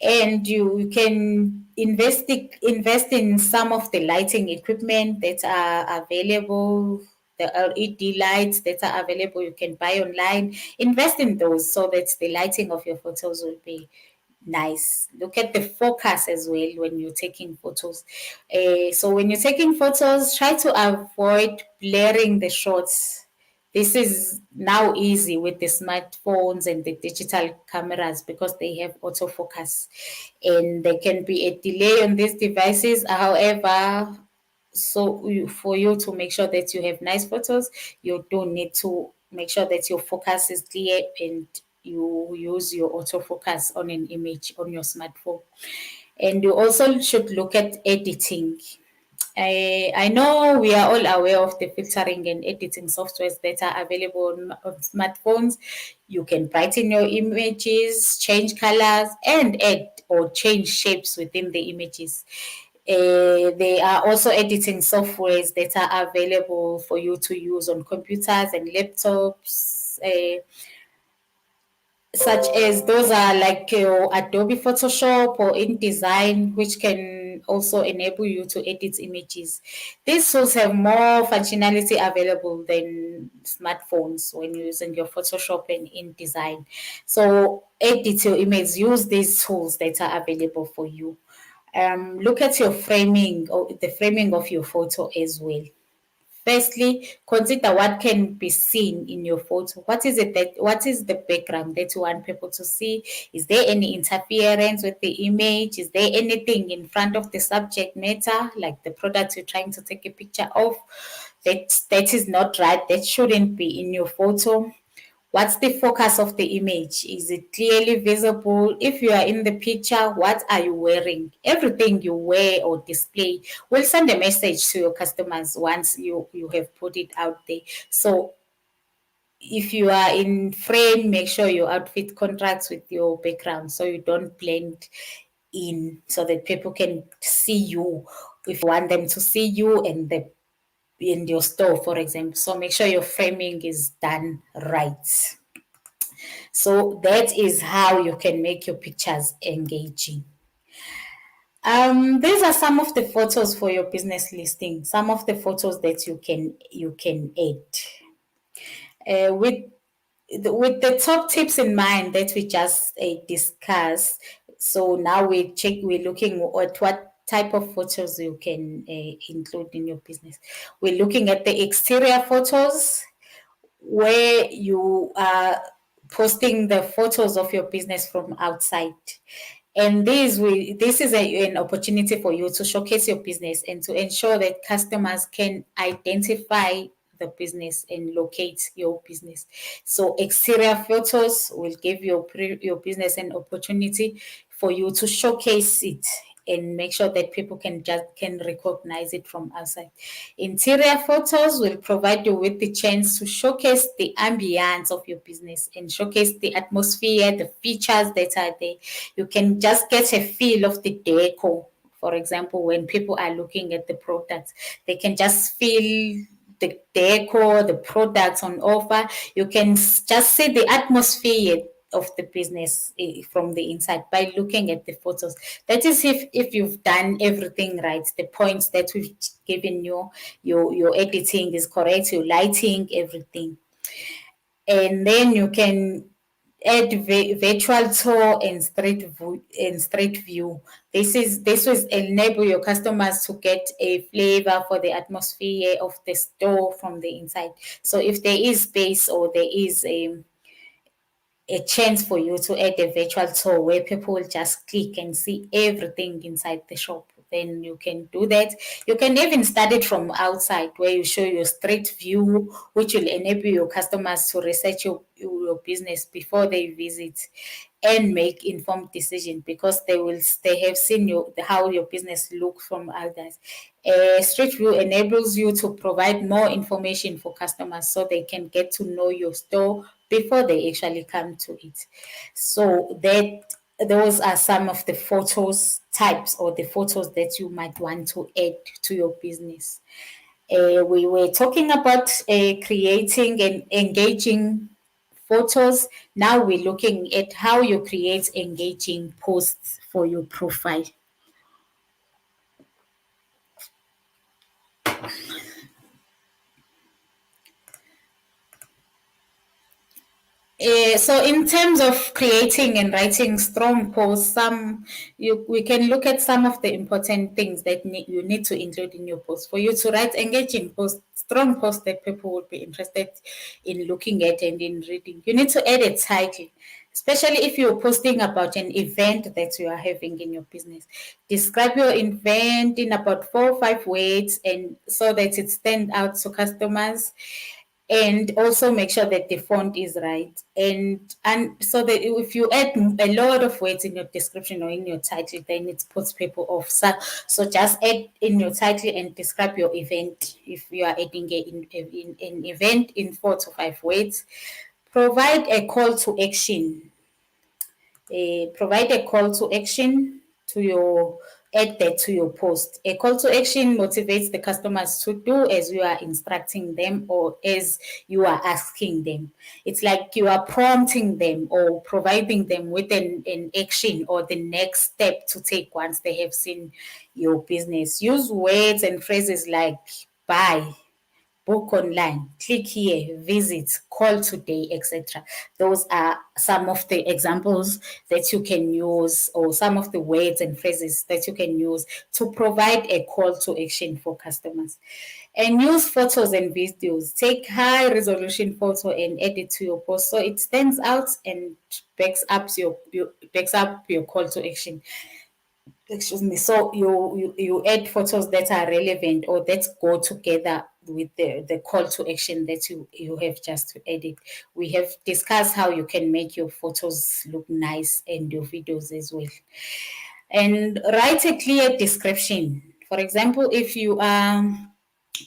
and you can invest in some of the lighting equipment that are available, the LED lights that are available you can buy online. Invest in those so that the lighting of your photos will be nice. Look at the focus as well when you're taking photos. So when you're taking photos, try to avoid blurring the shots. This is now easy with the smartphones and the digital cameras because they have autofocus, and there can be a delay on these devices. However, for you to make sure that you have nice photos, you do need to make sure that your focus is clear and you use your autofocus on an image on your smartphone. And you also should look at editing. I know we are all aware of the filtering and editing softwares that are available on smartphones. You can brighten your images, change colors, and add or change shapes within the images. There are also editing softwares that are available for you to use on computers and laptops. Such as those are like Adobe Photoshop or InDesign, which can also enable you to edit images. These tools have more functionality available than smartphones when you're using your Photoshop and InDesign. So edit your image, use these tools that are available for you. Look at your framing or the framing of your photo as well. Firstly, consider what can be seen in your photo. What is the background that you want people to see? Is there any interference with the image? Is there anything in front of the subject matter, like the product you're trying to take a picture of, that is not right, that shouldn't be in your photo? What's the focus of the image? Is it clearly visible? If you are in the picture, what are you wearing? Everything you wear or display will send a message to your customers once you have put it out there. So if you are in frame, make sure your outfit contrasts with your background so you don't blend in, so that people can see you if you want them to see you in your store, for example. So make sure your framing is done right. So that is how you can make your pictures engaging. These are some of the photos for your business listing. Some of the photos that you can add. With the top tips in mind that we just discussed. So now we're looking at what type of photos you can include in your business. We're looking at the exterior photos, where you are posting the photos of your business from outside. And this is an opportunity for you to showcase your business and to ensure that customers can identify the business and locate your business. So exterior photos will give your business an opportunity for you to showcase it and make sure that people can recognize it from outside. Interior photos will provide you with the chance to showcase the ambience of your business and showcase the atmosphere, the features that are there. You can just get a feel of the decor. For example, when people are looking at the products, they can just feel the decor, the products on offer. You can just see the atmosphere of the business from the inside by looking at the photos. That is if you've done everything right, the points that we've given you, your editing is correct, your lighting, everything. And then you can add virtual tour and street view. This will enable your customers to get a flavor for the atmosphere of the store from the inside. So if there is space or there is a chance for you to add a virtual tour where people will just click and see everything inside the shop, then you can do that. You can even start it from outside where you show your street view, which will enable your customers to research your business before they visit and make informed decisions because they have seen how your business look from others. Street view enables you to provide more information for customers so they can get to know your store before they actually come to it. So that those are some of the photos types or the photos that you might want to add to your business. We were talking about creating and engaging photos. Now we're looking at how you create engaging posts for your profile. So in terms of creating and writing strong posts, we can look at some of the important things that you need to include in your post for you to write engaging posts, strong posts that people would be interested in looking at and in reading. You need to add a title, especially if you're posting about an event that you are having in your business. Describe your event in about 4 or 5 words, and so that it stands out to customers, and also make sure that the font is right, and so that if you add a lot of words in your description or in your title, then it puts people off. So just add in your title and describe your event. If you are adding an event in 4 to 5 words, provide a call to action. Provide a call to action to your add that to your post. A call to action motivates the customers to do as you are instructing them or as you are asking them. It's like you are prompting them or providing them with an action or the next step to take once they have seen your business. Use words and phrases like buy, book online, click here, visit, call today, etc. Those are some of the examples that you can use, or some of the words and phrases that you can use to provide a call to action for customers. And use photos and videos. Take high resolution photo and add it to your post so it stands out and backs up your call to action. Excuse me. So you add photos that are relevant or that go together with the call to action that you have just added. We have discussed how you can make your photos look nice and your videos as well. And write a clear description. For example, if you are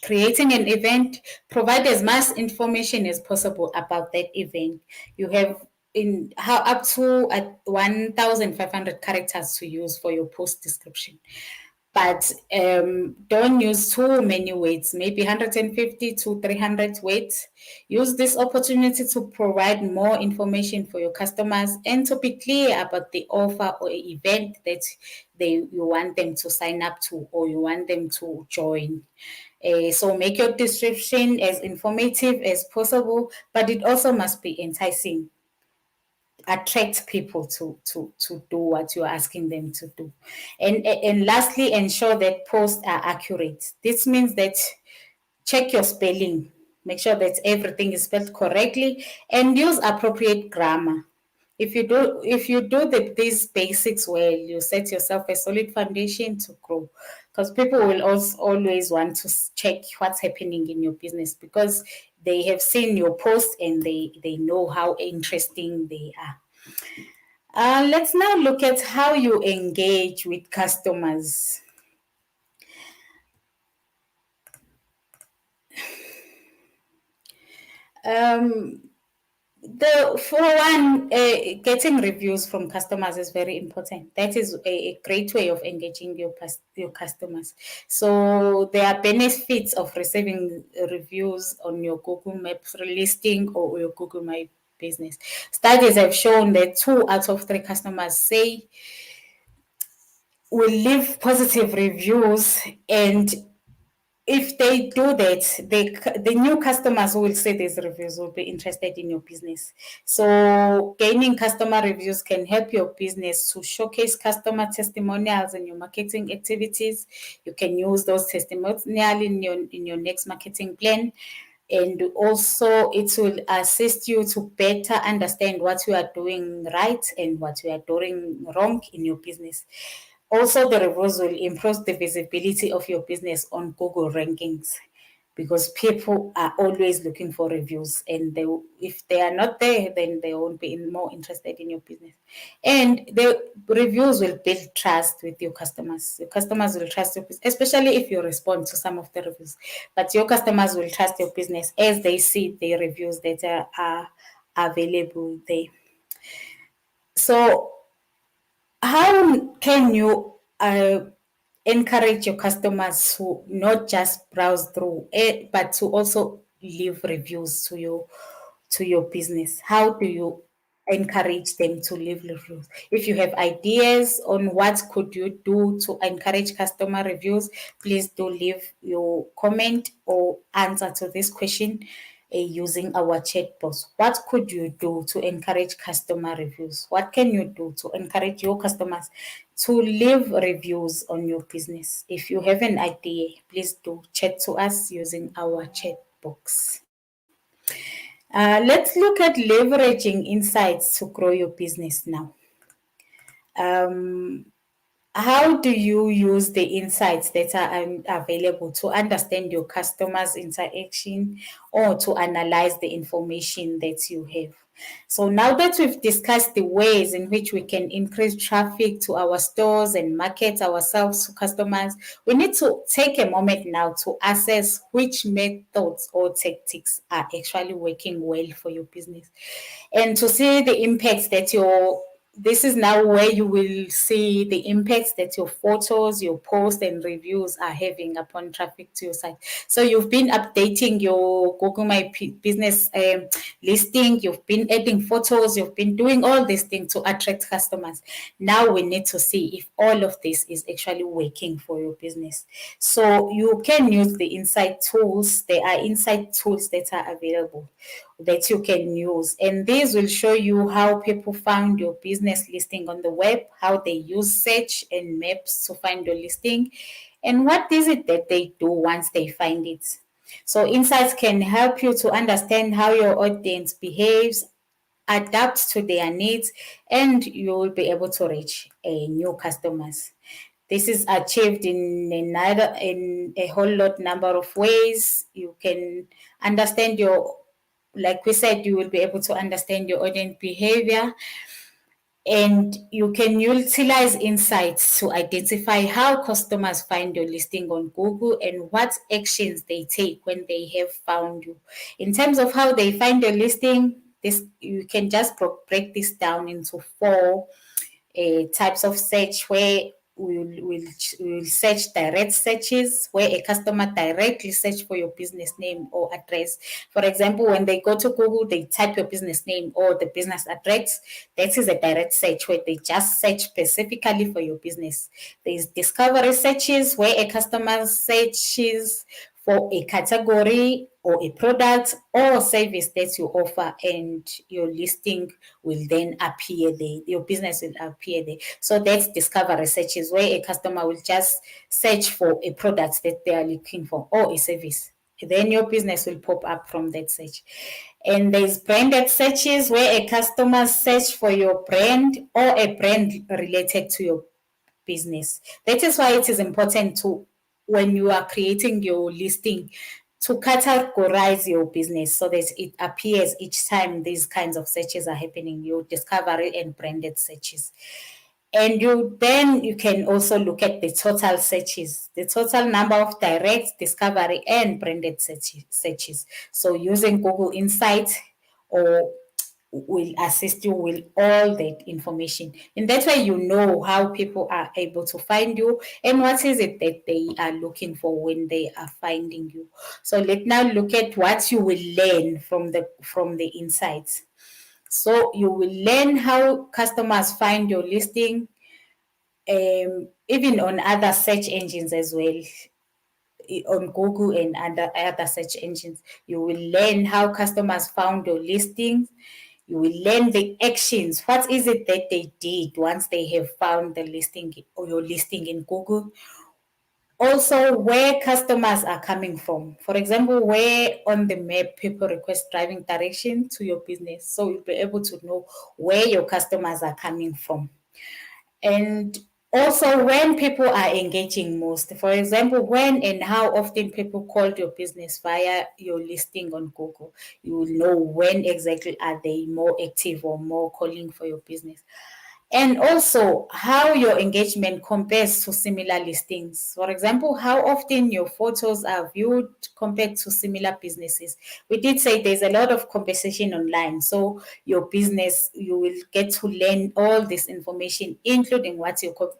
creating an event, provide as much information as possible about that event. You have in how up to 1,500 characters to use for your post description, but don't use too many words, maybe 150 to 300 words. Use this opportunity to provide more information for your customers and to be clear about the offer or event that you want them to sign up to or you want them to join. So make your description as informative as possible, but it also must be enticing, attract people to do what you're asking them to do. And lastly, ensure that posts are accurate. This means that check your spelling, make sure that everything is spelled correctly, and use appropriate grammar. If you do these basics well, you set yourself a solid foundation to grow. Because people will also always want to check what's happening in your business because they have seen your post and they know how interesting they are. Let's now look at how you engage with customers. For one, getting reviews from customers is very important. That is a great way of engaging your customers. So there are benefits of receiving reviews on your Google Maps listing or your Google My Business. Studies have shown that 2 out of 3 customers say will leave positive reviews, and if they do that, the new customers who will see these reviews will be interested in your business. So gaining customer reviews can help your business to showcase customer testimonials in your marketing activities. You can use those testimonials in your next marketing plan. And also it will assist you to better understand what you are doing right and what you are doing wrong in your business. Also, the reviews will improve the visibility of your business on Google rankings because people are always looking for reviews, and if they are not there, then they won't be more interested in your business. And the reviews will build trust with your customers. Your customers will trust your business, especially if you respond to some of the reviews. But your customers will trust your business as they see the reviews that are available there. So how can you encourage your customers to not just browse through it, but to also leave reviews to your business? How do you encourage them to leave reviews? If you have ideas on what could you do to encourage customer reviews, please do leave your comment or answer to this question using our chat box. What could you do to encourage customer reviews? What can you do to encourage your customers to leave reviews on your business? If you have an idea, please do chat to us using our chat box. Let's look at leveraging insights to grow your business now. How do you use the insights that are available to understand your customers' interaction or to analyze the information that you have? So now that we've discussed the ways in which we can increase traffic to our stores and market ourselves to customers, we need to take a moment now to assess which methods or tactics are actually working well for your business and to see the impacts that this is now where you will see the impacts that your photos, your posts, and reviews are having upon traffic to your site. So you've been updating your Google My Business listing, you've been adding photos, you've been doing all these things to attract customers. Now we need to see if all of this is actually working for your business. So you can use the insight tools. There are insight tools that are available that you can use. And these will show you how people found your business listing on the web, how they use search and maps to find your listing, and what is it that they do once they find it. So insights can help you to understand how your audience behaves, adapt to their needs, and you will be able to reach new customers. This is achieved in a whole lot number of ways. You can understand like we said, you will be able to understand your audience behavior, and you can utilize insights to identify how customers find your listing on Google and what actions they take when they have found you. In terms of how they find your listing, this you can just break this down into four types of search where we'll search direct searches where a customer directly search for your business name or address. For example, when they go to Google, they type your business name or the business address. That is a direct search where they just search specifically for your business. There's discovery searches where a customer searches for a category or a product or service that you offer, and your listing will then appear there. Your business will appear there. So that's discovery searches where a customer will just search for a product that they are looking for or a service. Then your business will pop up from that search. And there's branded searches where a customer search for your brand or a brand related to your business. That is why it is important to, when you are creating your listing, to categorize your business so that it appears each time these kinds of searches are happening, your discovery and branded searches. And you can also look at the total searches, the total number of direct, discovery, and branded searches. So using Google Insights or will assist you with all that information. And that's why you know how people are able to find you and what is it that they are looking for when they are finding you. So let's now look at what you will learn from the insights. So you will learn how customers find your listing, even on other search engines as well, on Google and other search engines. You will learn how customers found your listings. You will learn the actions. What is it that they did once they have found the listing or your listing in Google? Also, where customers are coming from. For example, where on the map people request driving direction to your business. So you'll be able to know where your customers are coming from. And Also, when people are engaging most, for example, when and how often people called your business via your listing on Google, you will know when exactly are they more active or more calling for your business. And also how your engagement compares to similar listings. For example, how often your photos are viewed compared to similar businesses. We did say there's a lot of conversation online. So your business, you will get to learn all this information, including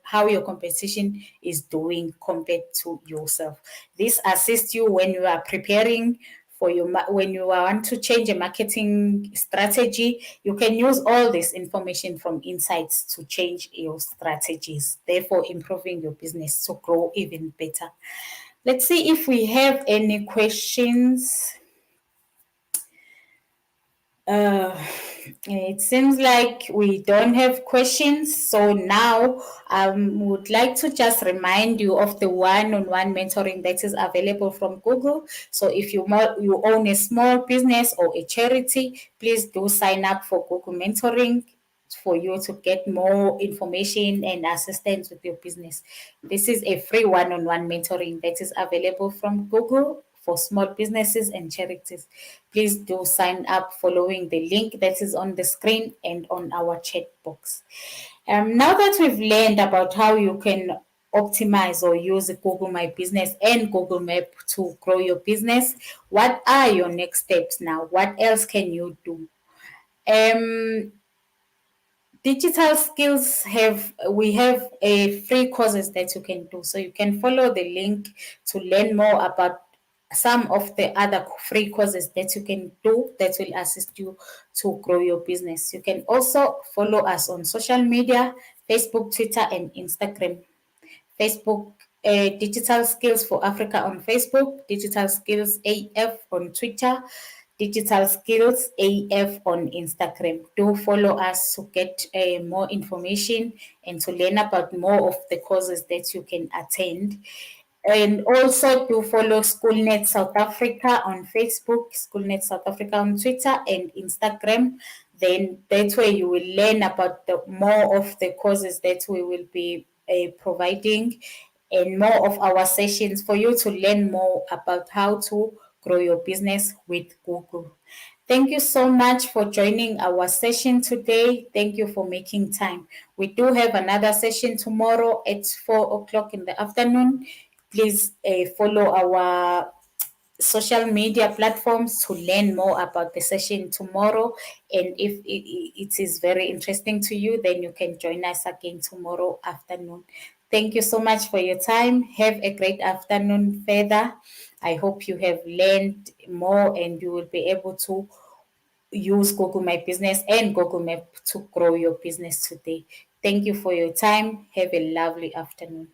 how your competition is doing compared to yourself. This assists you when you are preparing for when you want to change a marketing strategy. You can use all this information from insights to change your strategies, therefore improving your business to grow even better. Let's see if we have any questions. uh, it seems like we don't have questions. So now I would like to just remind you of the one-on-one mentoring that is available from Google. So if you own a small business or a charity, please do sign up for Google Mentoring for you to get more information and assistance with your business. This is a free one-on-one mentoring that is available from Google for small businesses and charities. Please do sign up following the link that is on the screen and on our chat box. Now that we've learned about how you can optimize or use Google My Business and Google Map to grow your business, what are your next steps now? What else can you do? Um, Digital skills have a free courses that you can do, so you can follow the link to learn more about some of the other free courses that you can do that will assist you to grow your business. You can also follow us on social media: Facebook, Twitter, and Instagram. Facebook, Digital Skills for Africa on Facebook, Digital Skills AF on Twitter, Digital Skills AF on Instagram. Do follow us to get more information and to learn about more of the courses that you can attend. And also to follow SchoolNet South Africa on Facebook, SchoolNet South Africa on Twitter and Instagram. Then that way you will learn about more of the courses that we will be providing, and more of our sessions for you to learn more about how to grow your business with Google. Thank you so much for joining our session today. Thank you for making time. We do have another session tomorrow at 4 o'clock in the afternoon. Please follow our social media platforms to learn more about the session tomorrow. And if it is very interesting to you, then you can join us again tomorrow afternoon. Thank you so much for your time. Have a great afternoon further. I hope you have learned more and you will be able to use Google My Business and Google Map to grow your business today. Thank you for your time. Have a lovely afternoon.